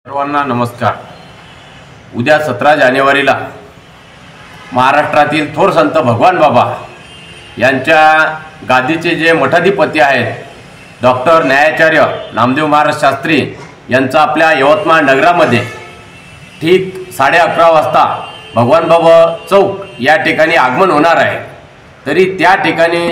सर्वांना नमस्कार। उद्या 17 जानेवारीला महाराष्ट्रातील थोर संत भगवान बाबा यांच्या गादीचे जे मठाधिपती आहेत डॉक्टर न्यायाचार्य नामदेव महाराज शास्त्री यांचा आपल्या यवतमाळ नगरामध्ये ठीक 11:30 वाजता भगवान बाबा चौक या ठिकाणी आगमन होणार आहे। तरी त्या ठिकाणी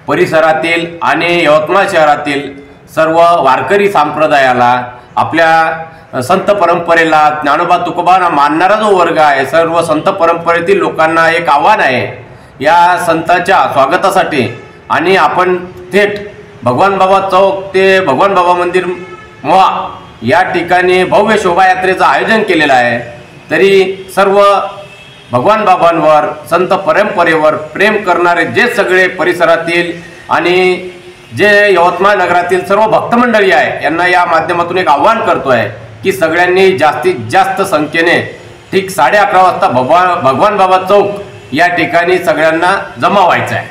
परिसरातील आणि यवतमाळ शहरातील सर्व वारकरी संप्रदायाला, आपल्या संत परंपरेला, ज्ञानोबा तुकोबांना मानणारा जो वर्ग आहे, सर्व संत परंपरेतील लोकांना एक आव्हान आहे या संतांच्या स्वागतासाठी। आणि आपण थेट भगवान बाबा चौक ते भगवान बाबा मंदिर मोहा या ठिकाणी भव्य शोभायात्रेचं आयोजन केलेलं आहे। तरी सर्व भगवान बाबांवर, संत परंपरेवर प्रेम करणारे जे सगळे परिसरातील आणि जे यवतमाळ नगरातील सर्व भक्तमंडळी आहे यांना या माध्यमातून एक आव्हान करतोय की सगळ्यांनी जास्तीत जास्त संख्येने ठीक 11:30 वाजता भगवान बाबा चौक या ठिकाणी सगळ्यांना जमा व्हायचं आहे।